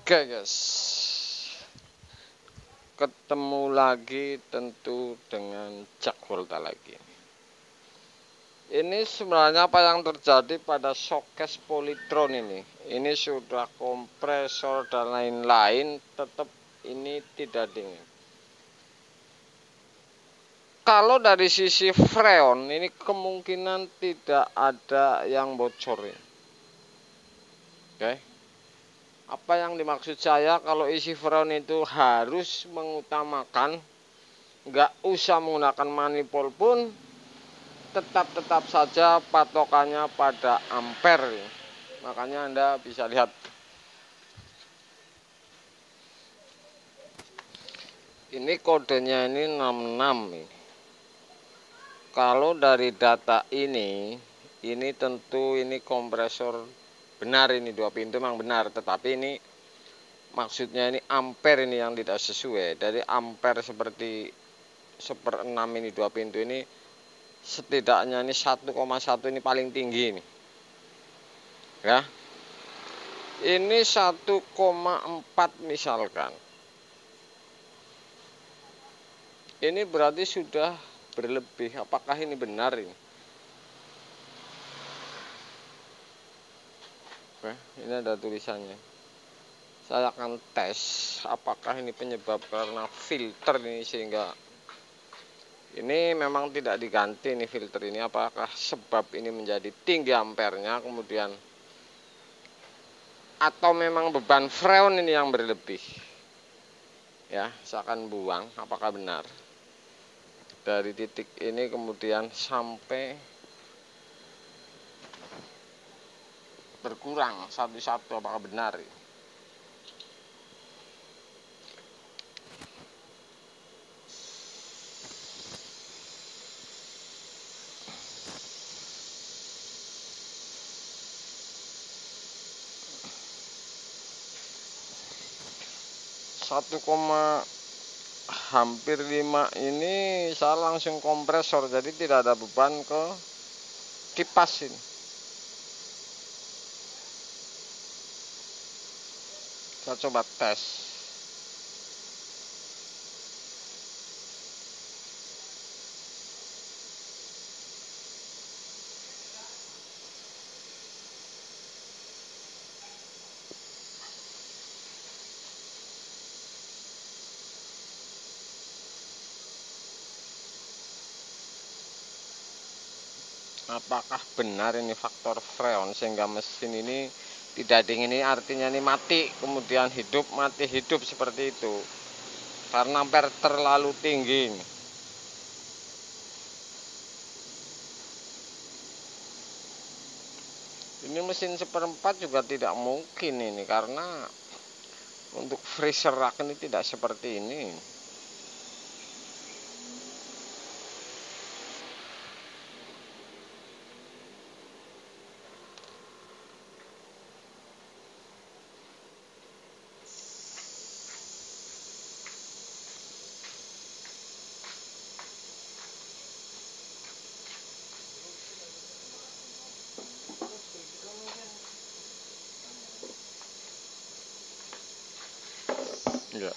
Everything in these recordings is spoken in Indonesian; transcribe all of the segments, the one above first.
Oke guys, ketemu lagi tentu dengan Jak Volta lagi. Ini sebenarnya apa yang terjadi pada showcase Polytron ini. Ini sudah kompresor dan lain-lain, tetap ini tidak dingin. Kalau dari sisi freon ini kemungkinan tidak ada yang bocor ya. Oke. Apa yang dimaksud saya kalau isi freon itu harus mengutamakan, nggak usah menggunakan manifold pun tetap saja patokannya pada ampere. Makanya Anda bisa lihat ini kodenya ini 66 nih. Kalau dari data ini tentu ini kompresor benar, ini 2 pintu memang benar, tetapi ini maksudnya ini ampere ini yang tidak sesuai. Dari ampere seperti 1/6 ini 2 pintu ini setidaknya ini 1,1 ini paling tinggi ini. Ya. Ini 1,4 misalkan. Ini berarti sudah berlebih. Apakah ini benar ini? Oke, ini ada tulisannya. Saya akan tes apakah ini penyebab karena filter ini, sehingga ini memang tidak diganti ini filter ini. Apakah sebab ini menjadi tinggi ampernya kemudian, atau memang beban freon ini yang berlebih? Ya, saya akan buang apakah benar. Dari titik ini kemudian sampai berkurang satu-satu, apakah benar? 1, hampir 5 ini saya langsung kompresor, jadi tidak ada beban ke kipas ini. Saya coba tes. Apakah benar ini faktor freon sehingga mesin ini tidak dingin? Ini artinya ini mati kemudian hidup, mati hidup seperti itu karena ampere terlalu tinggi ini. Ini mesin 1/4 juga tidak mungkin ini, karena untuk freezer rack ini tidak seperti ini. Ya.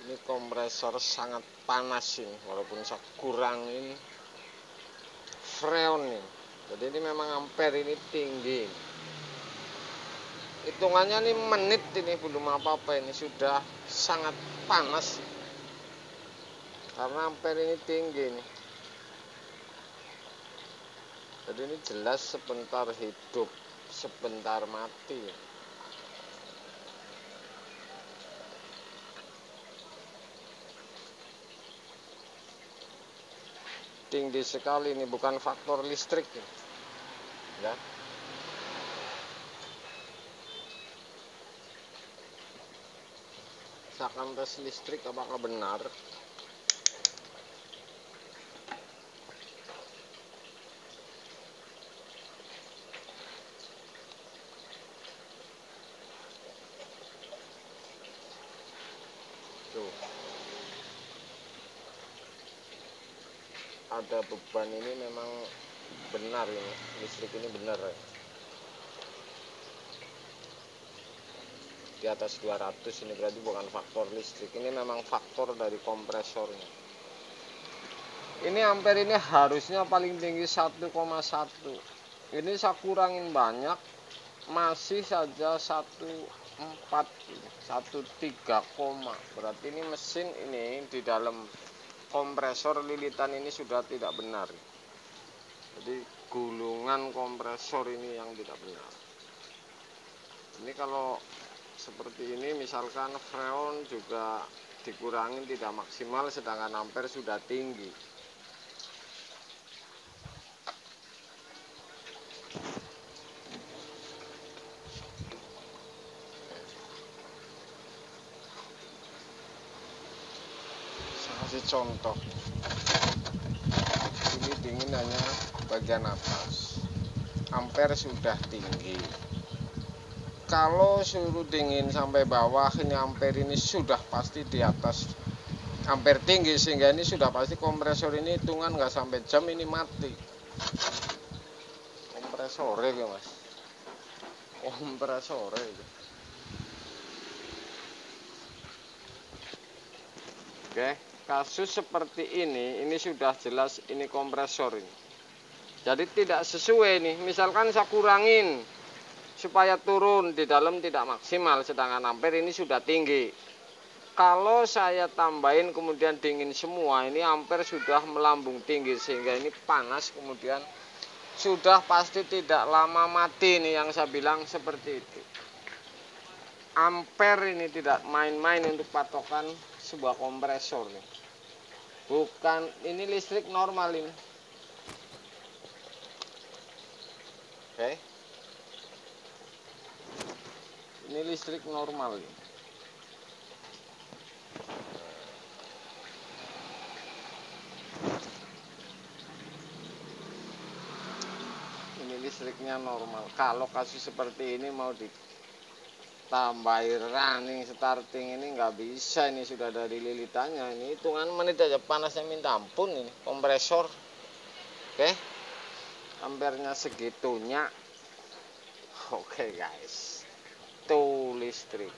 Ini kompresor sangat panas ini, walaupun saya kurangin freon nih. Jadi ini memang ampere ini tinggi. Hitungannya nih menit ini belum apa-apa, ini sudah sangat panas. Karena ampere ini tinggi nih. Jadi ini jelas sebentar hidup, sebentar mati. Tinggi sekali ini, bukan faktor listrik ya. Saya akan tes listrik apakah benar. Tuh, ada beban, ini memang benar, ini listrik ini benar ya. Di atas 200 ini berarti bukan faktor listrik, ini memang faktor dari kompresornya. Ini ampere ini harusnya paling tinggi 1,1. Ini saya kurangin banyak, masih saja 1,4, 1,3, berarti ini mesin ini di dalam kompresor lilitan ini sudah tidak benar. Jadi gulungan kompresor ini yang tidak benar. Ini kalau seperti ini, misalkan freon juga dikurangin tidak maksimal, sedangkan ampere sudah tinggi. Saya kasih contoh. Ini dingin hanya bagian atas, ampere sudah tinggi. Kalau suruh dingin sampai bawah, ini ampere ini sudah pasti di atas ampere tinggi, sehingga ini sudah pasti kompresor ini hitungan nggak sampai jam ini mati. Kompresor ya mas, kompresor ya. Oke, kasus seperti ini sudah jelas ini kompresor ini. Jadi tidak sesuai nih, misalkan saya kurangin supaya turun di dalam tidak maksimal, sedangkan ampere ini sudah tinggi. Kalau saya tambahin kemudian dingin semua, ini ampere sudah melambung tinggi, sehingga ini panas, kemudian sudah pasti tidak lama mati nih, yang saya bilang seperti itu. Ampere ini tidak main-main untuk patokan sebuah kompresor nih. Bukan, ini listrik normal ini. Oke. Ini listrik normal ini. Ini listriknya normal. Kalau kasus seperti ini mau ditambahin running starting ini nggak bisa, ini sudah dari lilitannya. Ini hitungan menit aja panasnya minta ampun ini kompresor. Oke, ampernya segitunya. Oke guys, itu listrik.